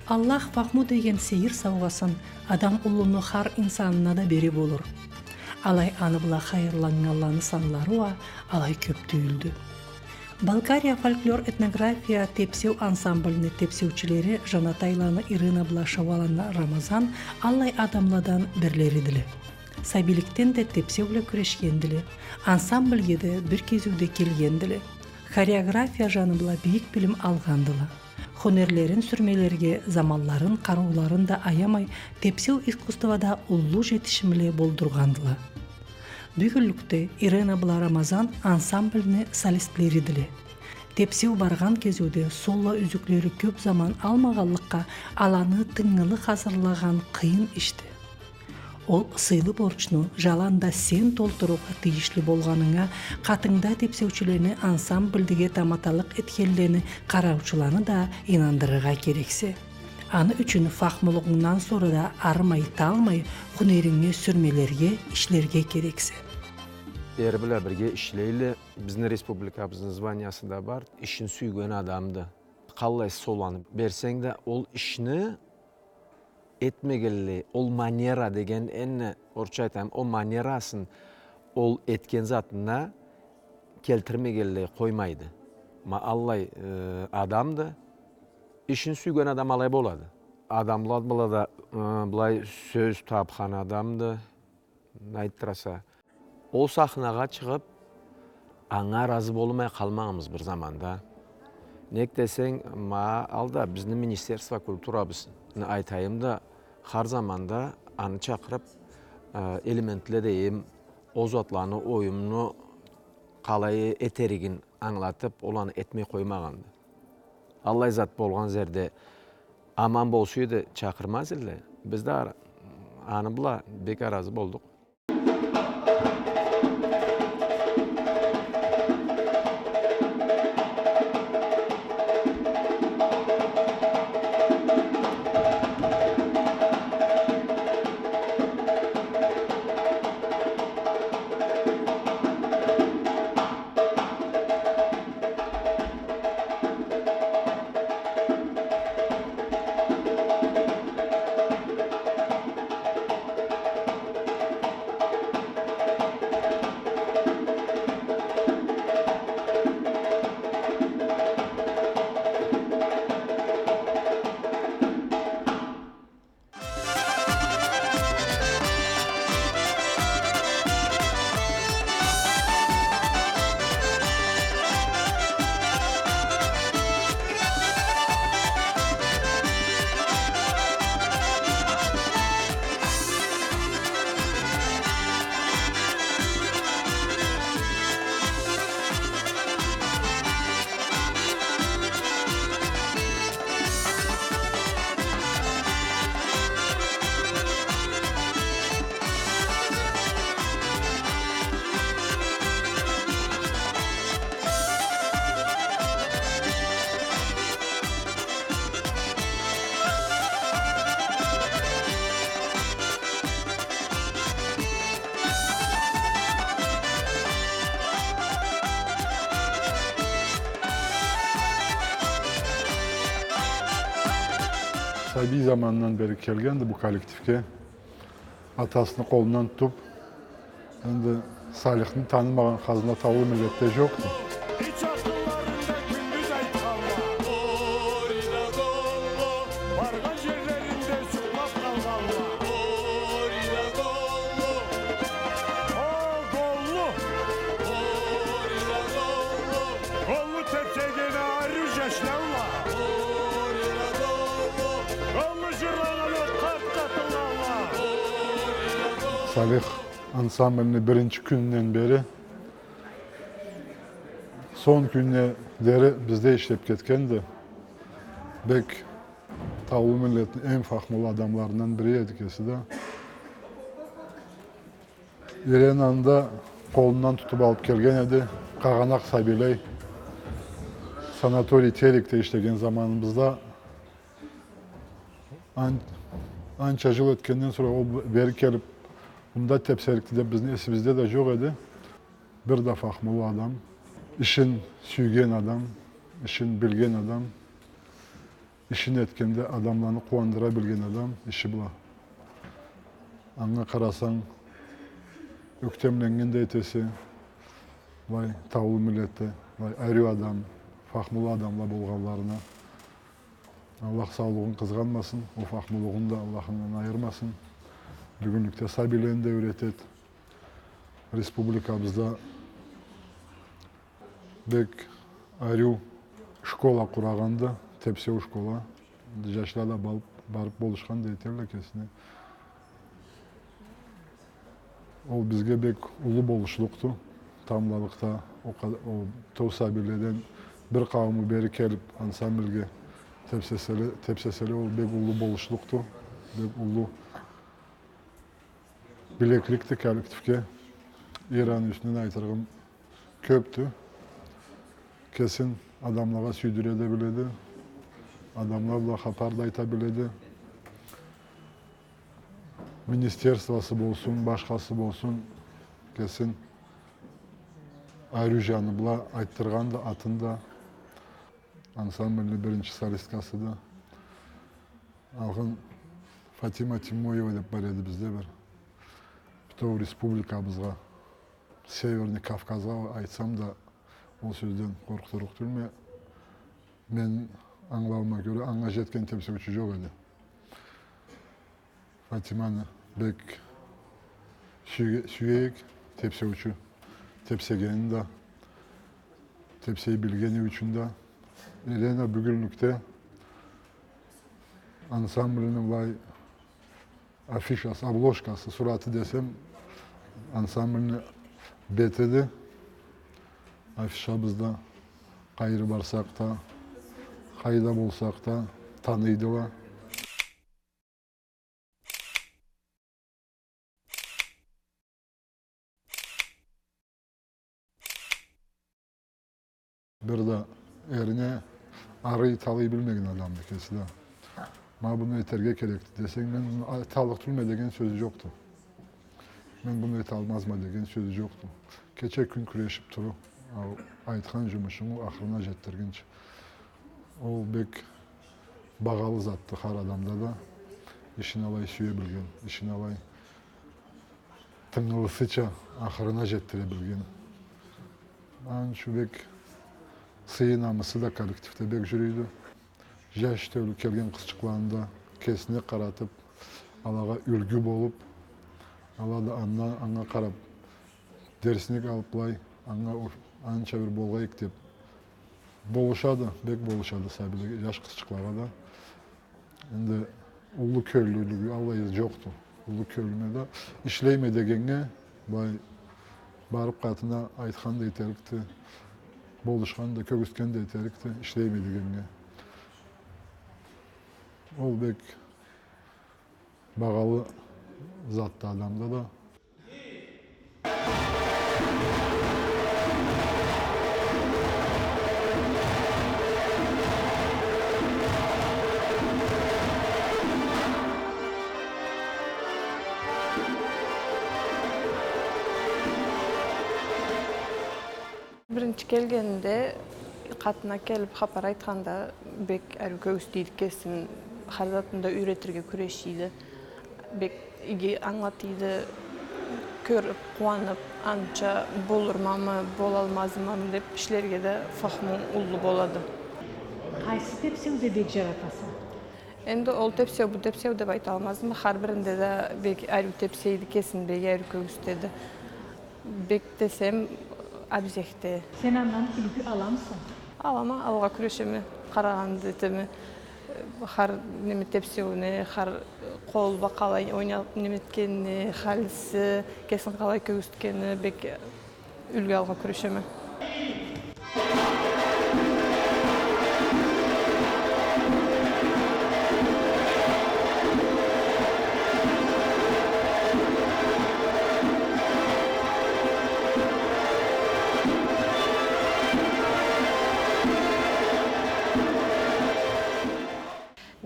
Аллах фахму деген сейір сауғасын адам ұлыны хар инсанына да бере болыр. Алай аны бұла хайырлаңын Алланы санларуа, алай көп түйілді. Болгария фольклор этнография тепсеу ансамбліні тепсеучілері Жанатайланы Ирина Блашаваланы Рамазан аллай адамладан бірлеріділі. Сабиліктен де тепсеулі күрешкенділі. Ансамбльге де бір кезуде келгенділі. Хореография жаны бұла бейік білім алғандылы. Хонерлерін сүрмелерге замалларын, қаруларын да аямай тепсеу искусствода ұллу жетішімілі болдырғандылы. Бүгілікте Ирина Бла Рамазан ансамбліні солистлериділі. Тепсеу барған кезуде солла үзіклері көп заман алмағалыққа аланы тыңғылы қазырлаған қиын ішті. Ол сыйлы борчну жаланда сен толтыруға тиішлі болғаныңа қатыңда тепсеучілеріні ансамбльдіге таматалық еткелдені қараучыланы да инандырыға керексе. Аны үшін фахмылығыңнан sonra да армай талмай хүнеріңе сүрмелерге, ішлерге керексе. Бері білі бірге ішлейлі, біздің республикабыздың званиясында бар, ішін сүйген адамды. Қалай соланы берсең де, ол ішіні etmegeli, ol manera degen enne orça aytayım, o maneraсын ol etken zatına keltirmegeli koymaydı. Ma Allay adamdı, işin sүйген adam alay boladı. Adamlar bula da bulay söz tapxan adamdı, aytırasa. O sahnaga çıkıp, аңа razı bolmay kalmağımız bir zamanda. Nek desen, ma alda bizim Ministerstva Kulturabız aytayım da, har zamanda anı çakırıp elementle deyim, o zatlarını, oyumunu kalayı eterigin anlatıp olanı etmey koymağandı. Allah zat bolğan zerde aman bolsuydu çakırmaz ile. Biz de anı bula bek razı bolduk. Tabi zamandan beri kelgendi bu kolektifke. Atasını kolundan tutup, şimdi Salih'ini tanımayan Hazına Tavlı millette yoktu. Salih ansamblini birinci günden beri son günleri bizde işlep ketkendi. Bek Tavlı milletin en fahmolu adamlarından biriydi kesi de. Irena'nda kolundan tutup alıp kelgen edi. Kağanak Sabiley Sanatoriy Terik'te işlegen zamanımızda anca yıl etkenden sonra o beri kelip bunda tepserikte bizim esimizde de yok idi. Bir de fahmolu adam, işin süygen adam, işin bilgen adam. işini etkende adamlarını kuandırabilgen adam işi bula. Аңа қарасаң, өктемленген де етесі, вай таулы милетті, вай әрі адам, фахмулы адамла болғанларына. Аллах саулығын қызғанмасын, о фахмулығын да Аллахынан айырмасын. Бүгінлікте сабилен де өретеді. Республикамызда бек әрі школа құрағанды, тепсеу школа. Жашлада барып болышқан да етерлі кесіне. Ол бізге бек ұлы болушылықты, тамлалықта, тоу сабиледен бір қауымы бері келіп ансамбльге тепсеселі ол бек ұлы болушылықты, бек ұлы білеклікті коллективке Иран үстінен айтырғым көпті. Кесін адамларға сүйдіреде біледі, адамларla хапарды айта біледі. Министерствосы болсын, башқасы болсын, кесін Арюжаны бұла айттырғанды атында ансамбльні бірінші солисткасы да. Алғын Фатима Тимоева деп бар еді бізде бір. Бүтау республикамызға, Северный Кавказға айтсам да, ол сөзден қорқытырық түрме. Мен аңлауыма көре аңға жеткен тепсеуші жоқ еді. Фатиманы бек сүйейік, тепсеуші, тепсегенін да, тепсей білгені үшін да. Елена бүгінлікте ансамблінің бай афишасы, обложкасы, сураты десем, ансамбліні бетеді. Афишабызда қайры барсақ та, қайда болсақ та, таныйдыла. Bir de erine arayı talıyı bilmegen adamdı kesi de. Ma bunu eterge gerekti desek ben talıktırma degen sözü yoktu. Ben bunu et almazma degen sözü yoktu. Keçe gün küreşip turu. Aytkan cümüşümü ahırına jettirgince. O bek bağalı zattı har adamda da. İşin alay süyebilgen, işin alay tыңылысыча ahırına jettirebilgen. Ben şu bek сый намысы да коллективте бек жүрейді. Жаш тәулік келген қызчықларында кесіне қаратып, алаға үлгі болып, алады аңға қарап, дерсінек алып бұлай, аңға анша бір болғайық деп. Болышады, бек болышады сәбілі жаш қызчықларға да. Енді ұлы көйлілігі алайыз жоқты. Ұлы көйліме да ішлейме дегенге барып қатына айтқандай тәрікті. Болышқанда, көгісткен де етерікті, ішлейме дегенге. Ол бек бағалы затты адамда да. Birinci kelgende katına kelip hapar aytkanda bek әрі көгістейді кесін харзатында үйретерге күрешейді. Бек иге аңлатыйды, көріп, қуанып, анша болыр мамы, бол алмазы мамы деп ішлерге де фахму ұлы болады. Қайсы тепсеуде бек жаратасың? Енді ол тепсеу, бұл тепсеу деп айта алмазым. Har бірінде де бек әрі тепсейді кесін бек әрі көгістеді. Бек десем, Абзекте. Sen andan ilgi alamsın. Alama, alga күрешеме, қарағанды етеме, har неме тепсеуіне, har қолба қалай ойнап неметкені, халісі, кесін қалай көгісткені, бек үлгі алға күрешеме.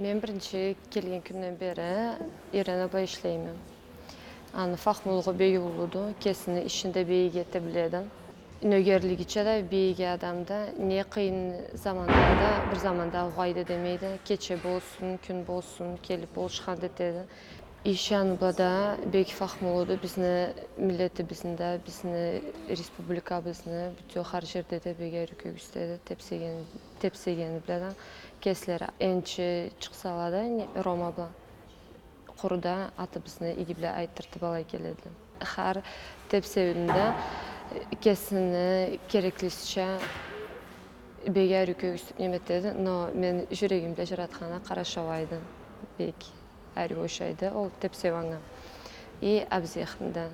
Мен бірінші келген күннен бері Иран абай ішлеймін. Аны фахмулығы бейі болуды, кесіні ішінде бейі кете біледі. Nögerligiçe de beygi adamda ne kıyın zamanda da bir zamanda gayda demeydi. Keçe bolsun, gün bolsun, kelip bolşan dedi. İş yanıbada bek fahmı oldu. Bizni milleti bizinde, bizni respublika bizni bütün her yerde de beger kögüstedi. Tepsegen bilen kesler ençi çıksalar da Roma bilen kuruda atı bizni igible aytırtı balay keledi. Her tepsevinde kesini gereklisiçe beger kögüstüp nemetedi. No men yüreğimde jaratxana qaraşavaydı. Bek әр ойшайды, ол тепсеваңа. И абзехында.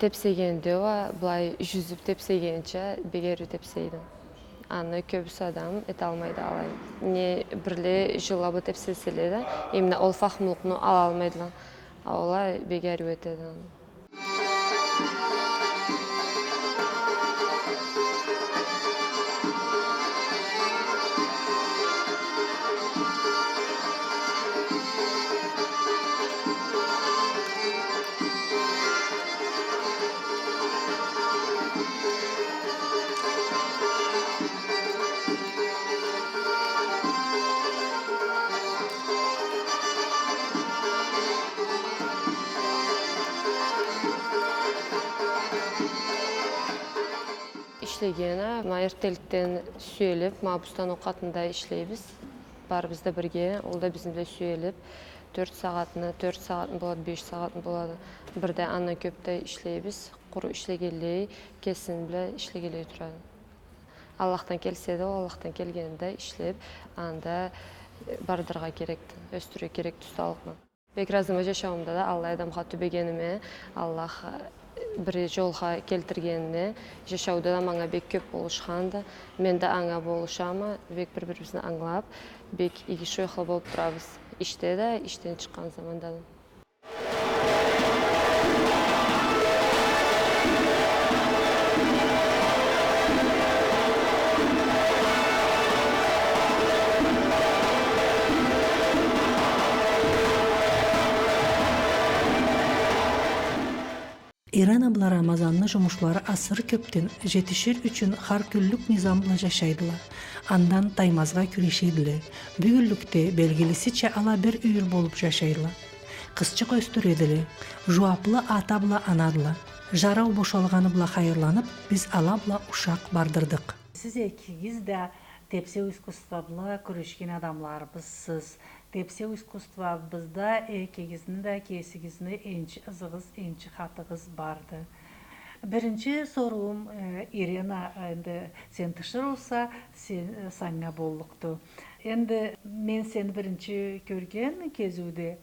Tepsegende var, bulay yüzüp tepsegenince begeri tepseydim. Anne köbüsü adam et almaydı alay. Ne birle jılabı tepseseledi, emine ol fahmılıqını al almaydılar. Olay begeri ötedi. İşlegene, ertelikten söylep, mabustan okatında işleybiz. Бар bizde birge, ол да bizimle söylep, 4 saatını болады, 5 saatını болады. Birde ana köpte işleybiz, kuru işlegeli, kesin bile işlegeli turadi. Allah'tan kelse de, Allah'tan kelgeninde işlep, anda bardırga kerekti, östürü kerek tustalıqla. Bek razıma yaşamımda da Allah adamға tübegenime, Allah bir жолға келтіргеніне, жашауда да маңа бек көп болушқанды, мен де аңа болушама, бек бір-бірімізді аңлап, бек игі шойқлы болып тұрабыз. Іште де, іштен шыққан заманда да. İran abla Ramazanlı жумушлары асыр көптен жетишир үчүн har күнлүк низамла жашайдылар. Андан таймазга күрешейдилер. Бүгүнлүктө белгилисиче ала бир үйүр болуп жашайлар. Кызчык өстүрөдүлөр. Жуаплы ата бла анадылар. Жарау бошолганы бла хайырланып, биз ала бла ушак бардырдык. Сиз экиңиз да тепсе искусствобла күрешкен адамларбызсыз. Tepsi искусствобызда экигиздин да кесигиздин энчи ызыгыз, энчи хатыгыз барды. Биринчи соруум Ирина, энди сен тышыр болса, сен саңа болукту. Энди мен сени биринчи көргөн кезүүдө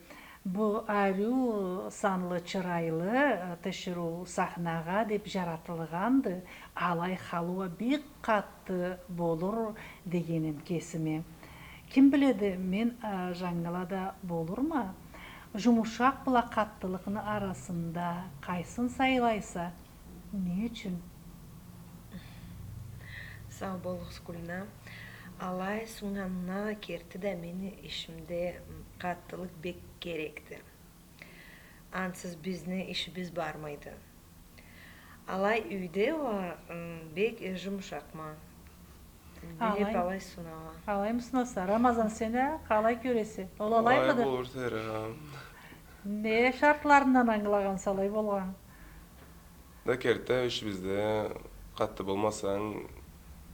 бу аруу санлы чырайлы тышыруу сахнага деп жаратылганды, алай халуа бик катты болур дегеним кесиме. Kim biledi, men жаңылада болур ма? Жумушак була каттылыгыны арасында кайсын сайлайса, не үчүн? Sağ болуңуз Гүлнар. Алай суңанына керти да мени ишимде каттылык бек керекти. Ансыз бизне ишибиз бармайды. Алай үйдө бек жумушакма. Бейіп алай сұнаға. Алай мısınasa? Ramazan seni kalay göresi. Ol alay Алай mıdır? болур тері. Ne şartlarından аңгылаган салай болған? Да керте іш бізде қатты болмасаң,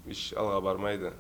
іш алға бармайды.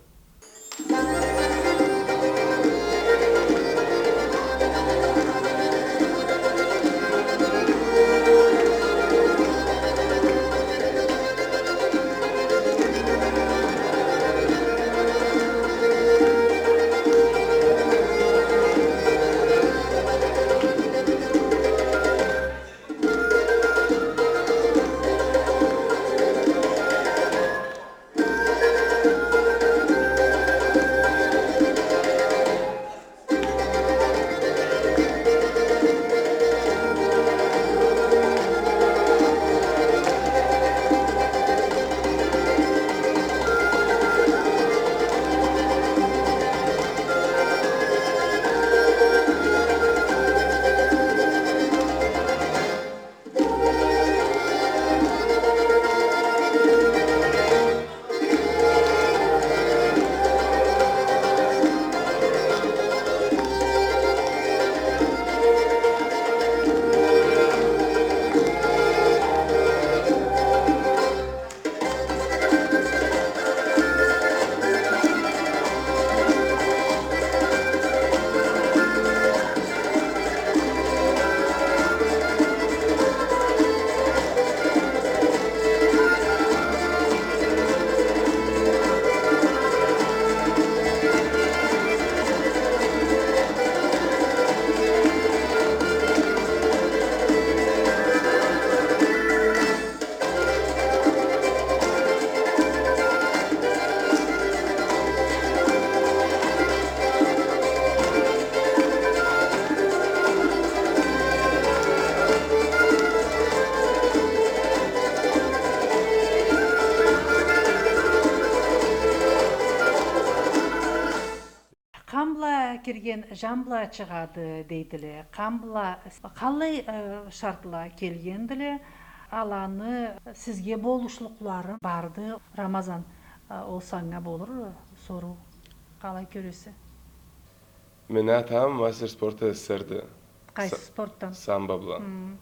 Камбла кирген жамбла чыгады дейтілі. Камбла қалай шартла келгенділі, аланы сізге болушылықлары барды. Рамазан ол саңа болыр сору қалай көресі? Мен атам мастер спорта эсерді. Қайсы спорттан? Самбо білан.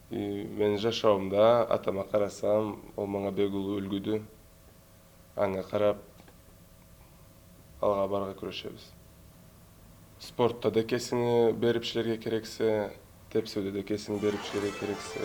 Мен жашауымда атама қарасам, ол маңа бегулы үлгіді. Аңа қарап, алға барға күрешебіз. Спортта да кесіні беріпшілерге керексе, тепсеуде де кесіні беріпшілерге керексе.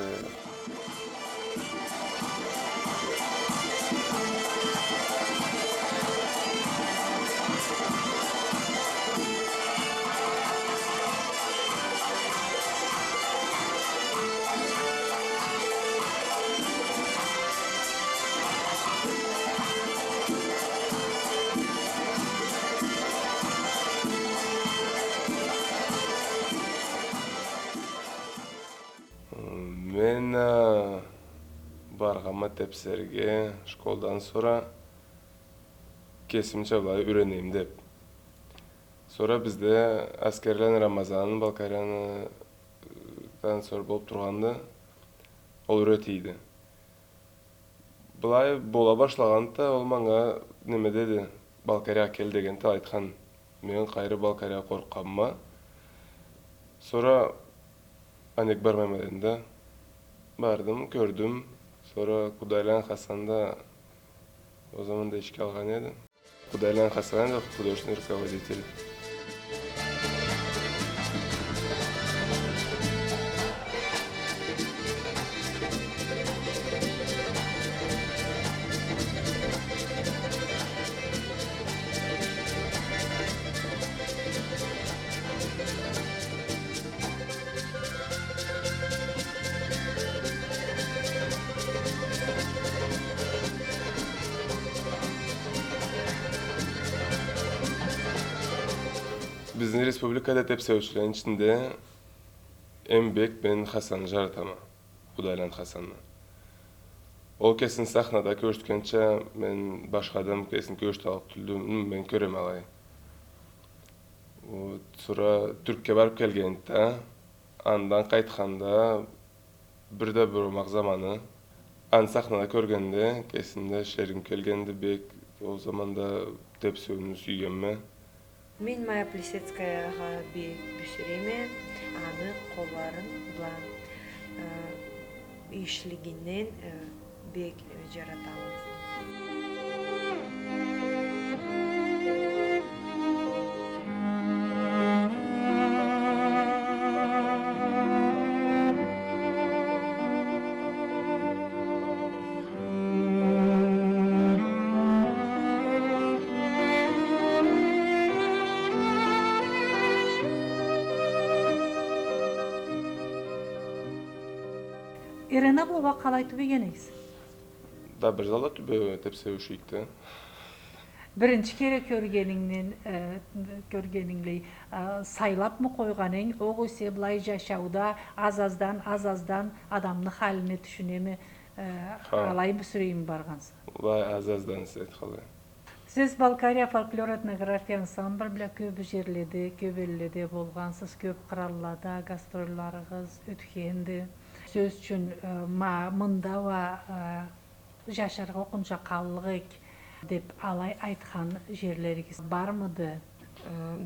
Мен барғама тепсерге школдан сора кесімче былай үйренейім деп. Сора бізде әскерлен Рамазан Балкарияны сор болып тұрғанды ол үйретейді. Былай бола башлағанда ол маңа неме деді, Балкария кел дегенді айтқан. Мен қайры Балкария қорққанма. Сора анек бармайма дедім. Бардым, көрдім. Sonra Kudaylan Hasan'da o zaman da işgal alganıydı. Kudaylan Hasan da художественный руководитель. Біздің республикада тепсеушілердің ішінде Эмбек бен Хасан жаратама, Кудайлан Хасанны. Ол кесін сахнада көрсеткенше мен башқа адам кесін көрсет алып түлдім, мен көрем алай. Sonra Түркке барып келгенде, андан қайтқанда бірде бір омақ заманы, ан сахнада көргенде, кесінде шерім келгенде бек Ол заманда тепсеуіні сүйгенме. Мен Майя Плисецкаяға бүсіреме, аны қоларын бұлан ишлігінен бек жаратамыз. Ирена буга қалай түбегенегіз? Да бір зала түбі тепсеу шүйікті. Бірінші кере көргеніңлей сайлап мы қойғанын, оғысе бұлай жашауда аз-аздан адамны халіне түшінеме алай бүсірейім барғансы? Бұлай аз-аздан сәйт қалай. Сіз Балкария фольклор этнография ансамбль біле көп жерледе, көп елледе болғансыз, көп қыраллада гастролларығыз өткенді. Сөз үшін мында ва жашарға оқынша қаллығық деп алай айтқан жерлеріңіз бар мыды?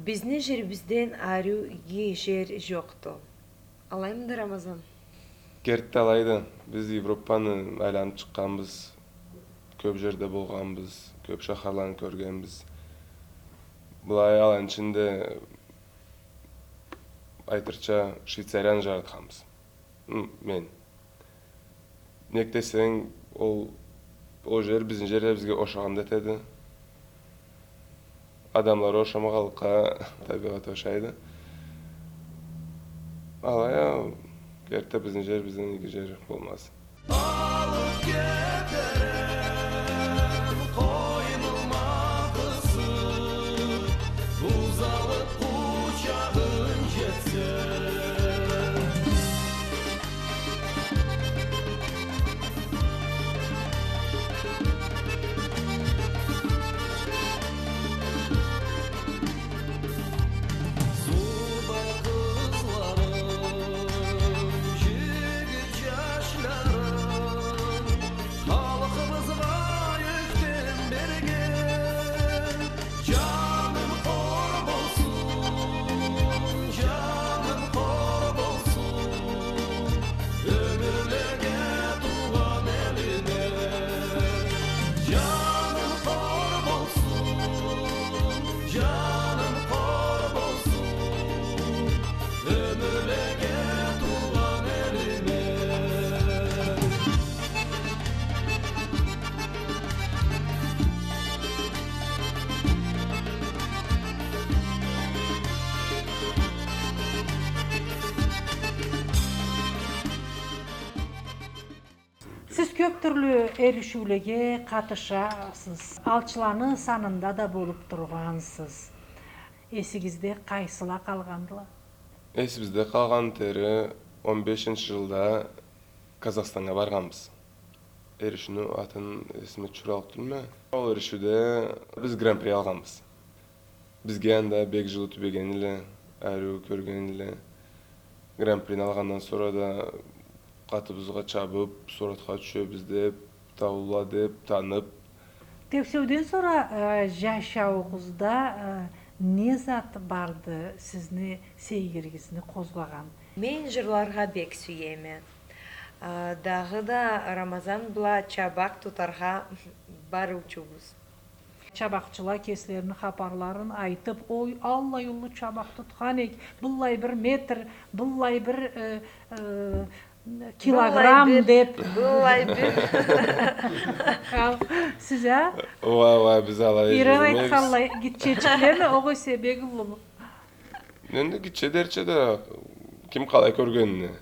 Біздің жерімізден ару жер жоқты. Алай мында Рамазан? Кертті алайды. Біз Европаны айланып шыққанбыз, көп жерде болғанбыз, көп шахарланы көргенбіз. Бұлай алан ішінде айтырча Швейцарияны жаратқанбыз. Мен. Нектесең, ол жер біздің жерде бізге ошаған детеді. Адамлар ошамағалыққа табиғат ошайды. Алай, керті біздің жер, біздің екі жер болмаз. Siz көп түрлі ерішулеге қатышасыз. Алчыланы санында да болып тұрғансыз. Есігізде қайсыла қалғандыла? Есімізде қалған тері 15 жылда Қазақстанға барғанбыз. Ерішуні атын есіме чуралық түрме. Ол ерішуде біз гран-при алғанбыз. Бізге анда бек жылы түбегенілі, әрі көргенілі. Гран-прин алғаннан sonra да қатыбызға чабып, суратқа түшөбіз деп, тауыла деп, танып. Тепсеуден sonra жашауғызда не зат барды сізні сейгергізіні қозғаған? Мен жырларға бек сүйеме. Дағы да Рамазан бұла чабақ тұтарға бар учубыз. Чабақчыла кесілерінің хапарларын айтып, ой, алла юлы чабақ тұтқан ек, бұллай бір метр, бұллай бір килограмм деп. Бұлай бір. Сіз, ә? Ой, біз алай Ирен айтқанлай гитчечкілерді оғы себегі бұлы. Енді гитче дерче де кім қалай көргеніне.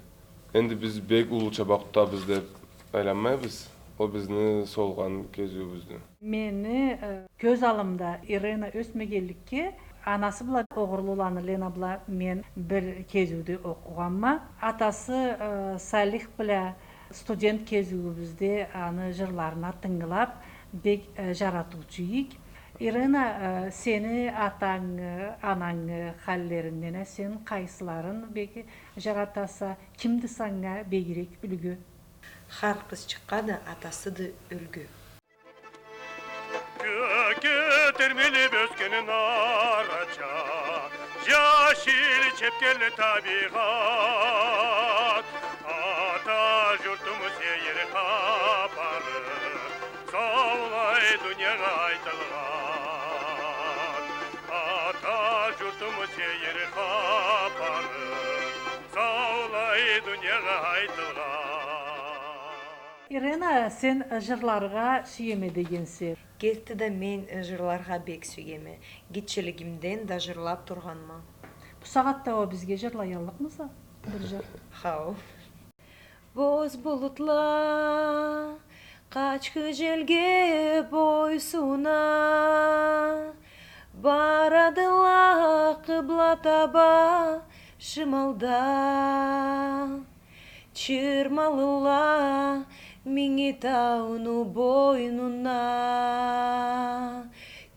Енді біз бек ұлы чабақ тұтабыз деп айланмайбыз. Ол бізді солған кезуімізді. Мені көз алымда Ирена өсмегелікке анасы бұла оғырлуланы Лена бұла мен бір кезуді оқуғанма. Атасы Салих бұла студент кезуімізде аны жырларына тыңғылап бек жаратучыйық. Ирена, сені атаң, анаң халлерінен сен қайсыларын бек жаратаса, кімді саңа бегірек үлгі? Харқыз шыққаны атасы да үлгі. Termeli bözgünün araca Yaşil çepkeli tabiat Ata jurtumuz yeri kapalı Sağlay dünyaya aytılgan Ata jurtumuz yeri kapalı Sağlay dünyaya aytılgan Irena, sen jırlarga süyeme degensin. Кетті да мен жырларға бек сүйеме. Гитчілігімден да жырлап тұрғанма. Bu saatte o bizge jırlayallıkmıza? Bir jır. Хау. Боз бұлытла, қачқы желге бойсуна, барадыла қыбла таба шымалда, чырмалыла, Миңи тауну бойнуна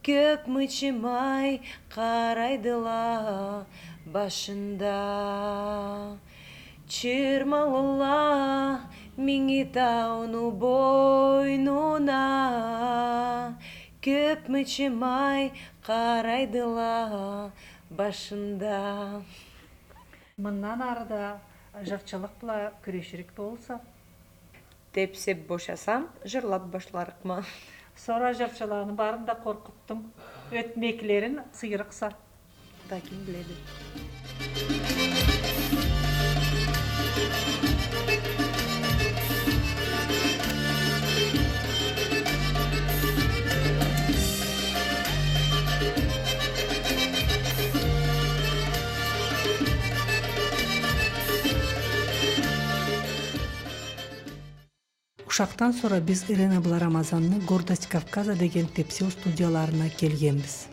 Көп мычымай қарайдыла башында Чырмалыла Миңи тауну бойнуна Көп мычымай қарайдыла башында Мындан арыда жырчылық бula күрешірік болса. Тепсеп бошасам, жырлап башларық ма? Sonra jırçılığını barında korkuttum. Ötmeklerin sıyırıksa. Da kim biledi. Uşaqtan sonra biz Irena Abla Ramazan'ны Гордость Кавказа деген тепсеу студияларына келгенбіз.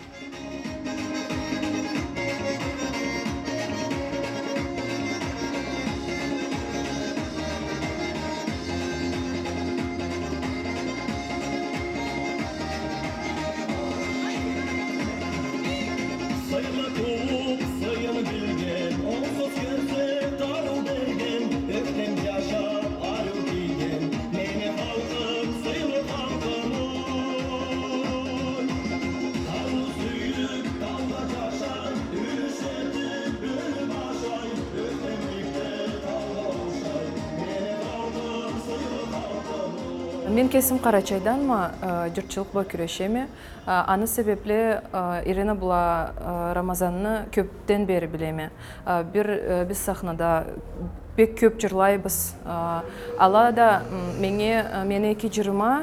Мен кесім Қарачайданма, жұртшылық ба күрешеме. Аны себепле Ирена Абла Рамазанны көптен бері білеме. Біз сахнада бек көп жырлайбыз. Ала да мені екі жырыма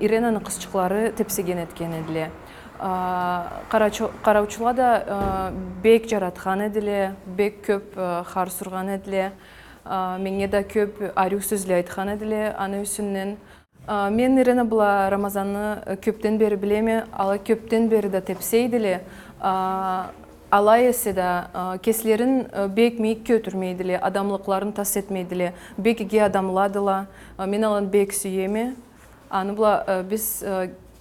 Иренаның қысчықлары тепсеген еткен еділе. Қараучыла да бек жаратқан еділе, бек көп қар сұрған еділе. Менге да көп арю сөзле айтқан еділе, аны үсіннен. Мен Ирена Абла Рамазанны көптен бері білеме, ала көптен бері да тепсейділе. Ала есе да кеслерін бек мейк көтірмейділе, адамлықларын тас етмейділе, бек еге адамладыла. Мен алан бек сүйеме. Аны бұла біз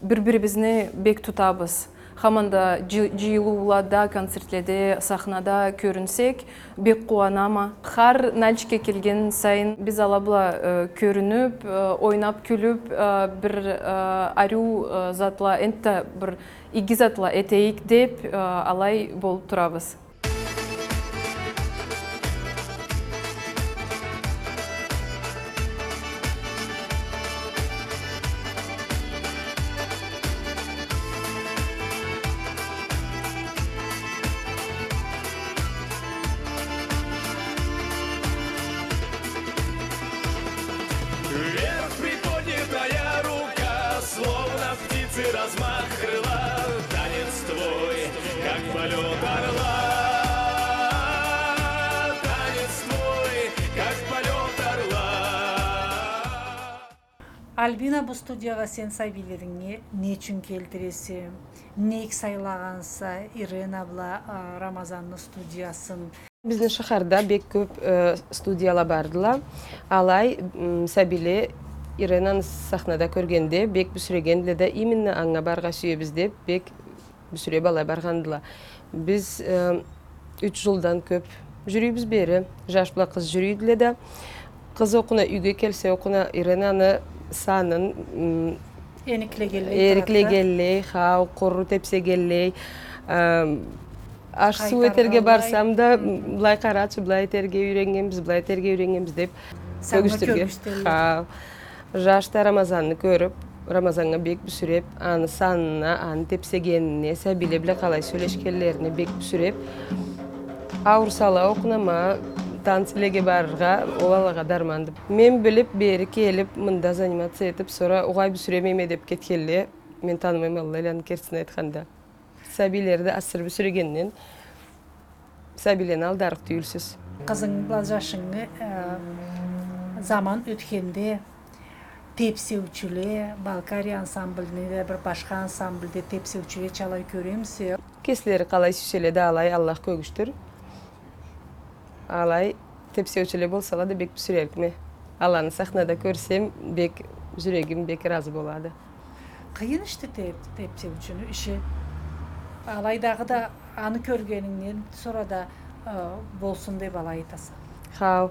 бір-бірімізіне бек тұтабыз. Хаманда жиылулада, концертледе, сахнада көрінсек, бек қуанама. Қар нәлчке келген сайын біз ала бұла көрініп, ойнап күліп, бір арю затла, энтті бір игі затла етейік деп алай болып тұрабыз. Размах крыла, танец твой, как полет орла. Танец твой, как полет орла. Альбина, bu студияға сен сәбилеріңе не үшін келтіресі? Нейк сайлағанса Ирена Абла Рамазанны студиясын? Біздің шахарда бек көп студияла бардыла. Алай сәбиле Иренаны сахнада көргенде бек бүсірегенде де именно аңа барға сүйебіз деп бек бүсіре бала барғандыла. Біз 3 жылдан көп жүрейбіз бері, жаш бұла қыз жүрейділі де. Қыз оқына үйге келсе оқына Иренаны санын Eriklегеллей, хау, құру тепсегеллей. Аш су етерге барсам да, бұлай қаратшы, бұлай етерге үйренгенбіз деп көгістірге. Хау. Жашта Рамазанны көріп, Рамазанға бек бүсіреп, аны санына, аны тепсегеніне, сәбиле біле қалай сөйлешкелеріне бек бүсіреп, ауыр сала оқынама, танцелеге барырға, олалаға дарманды. Мен біліп, бері келіп, мұнда занимация етіп, сора оғай бүсіремеме деп кеткелі, мен танымайм Аллайлан керсін айтқанда. Сәбилерді асыр бүсірегеннен, сәбилен алдарық түйілсіз. Қызың жашыңы заман өткенде тепсеучіле, Балкария ансамбліне, бір башқа ансамбльде тепсеучіле чалай көреміз. Кеслері қалай сүшеледі алай Аллах көгіштір. Алай тепсеучіле болсала да бек бүсіреркіме. Алланы сахнада көрсем, бек жүрегім бек разы болады. Қиын ішті тепсеучілі іші. Алайдағы да аны көргеніңнен сорада болсын деп алай айтасы. Хау.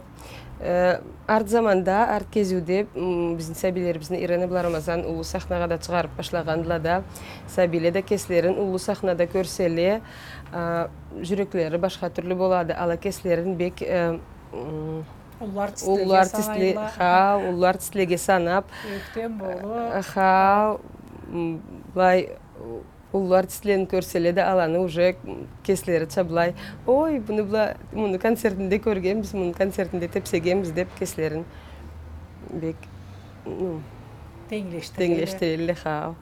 Арт заманда, арт кезуде біздің сәбилеріміздің Ирена Рамазан ұлы сахнаға да шығарып башлағандыла да, сәбиле де кеслерін ұлы сахнада көрселе, жүректері башқа түрлі болады. Ала кеслерін бек ұллар тістілеге санап, Уллар тістілен көрселеді, аланы уже кеслері чаблай. Ой, мұны концертінде көргенбіз, мұны концертінде тепсегенбіз деп кеслерін бек теңлештірелі қау.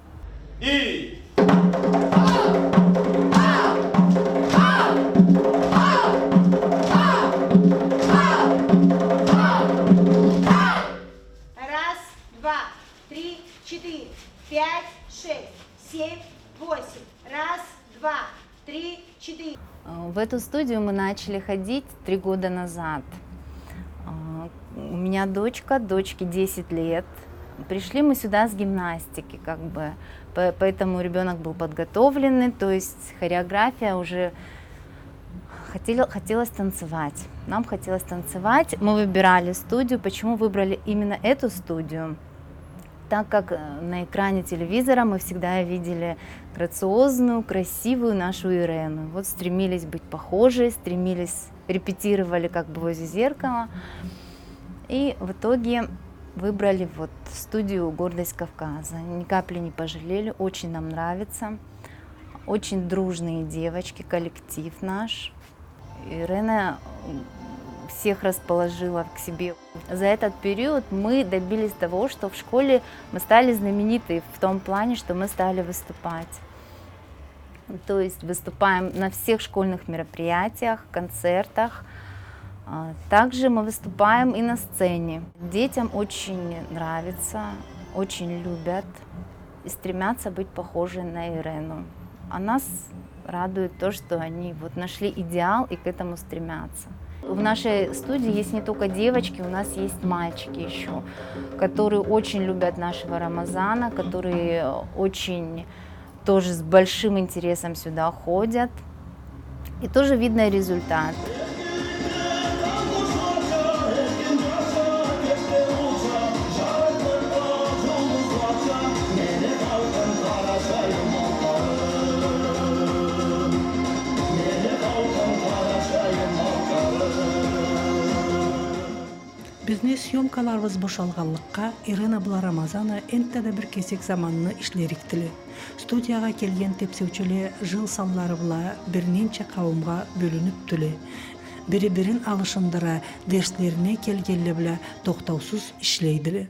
Раз, два, три, четыре, пять, шесть, семь, 8. Раз, два, три, четыре. В эту студию мы начали ходить 3 года назад. У меня дочке 10 лет. Пришли мы сюда с гимнастики, как бы, поэтому ребенок был подготовленный, то есть хореография уже хотелось танцевать. Нам хотелось танцевать. Мы выбирали студию. Почему выбрали именно эту студию? Так как на экране телевизора мы всегда видели грациозную, красивую нашу Ирену. Вот стремились быть похожей, репетировали как бы возле зеркала. И в итоге выбрали вот студию «Гордость Кавказа». Ни капли не пожалели, очень нам нравится. Очень дружные девочки, коллектив наш. Ирена всех расположила к себе. За этот период мы добились того, что в школе мы стали знамениты в том плане, что мы стали выступать. То есть выступаем на всех школьных мероприятиях, концертах. Также мы выступаем и на сцене. Детям очень нравится, очень любят и стремятся быть похожи на Ирену. А нас радует то, что они вот нашли идеал и к этому стремятся. В нашей студии есть не только девочки, у нас есть мальчики еще, которые очень любят нашего Рамазана, которые очень тоже с большим интересом сюда ходят. И тоже видно результат. Bizne syomkalarыбыз boşalğanlıqqa Irena Рамазана энтәдә бер кесек заманны ишлеріктілі. Студияға келген тепсеучілі жыл саллары бұла бірненче қауымға бөлініп түлі. Бірі-бірін алышындыра, дерслеріне келгелі білі тоқтаусыз ішлейділі.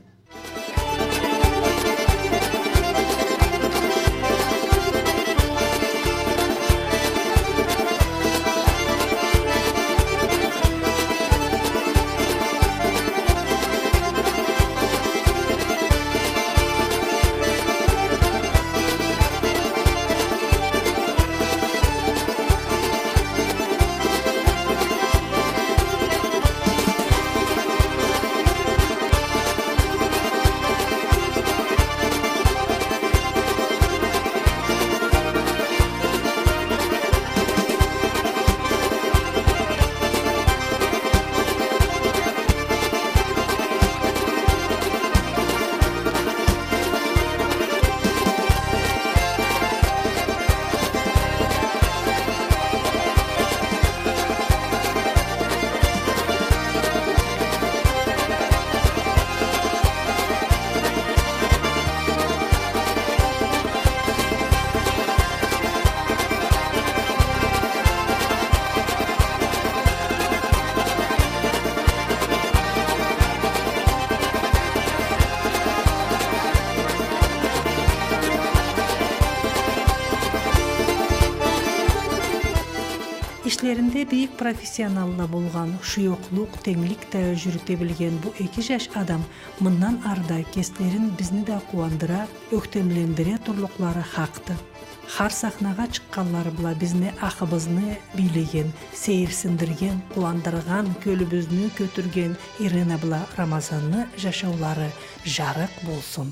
ишлеринде бийик профессионалла болган, шуйоклук, теңлик да жүрүтө билген бу 2 жаш адам мындан арда кестерин бизни да кубандыра, өктемлендире турлуклары хакты. Хар сахнага чыкканлары була бизни акыбызны бийлеген, сейирсиндирген, кубандырган, көлүбүздү көтүрген Ирина була Рамазанны жашоолары жарык болсун.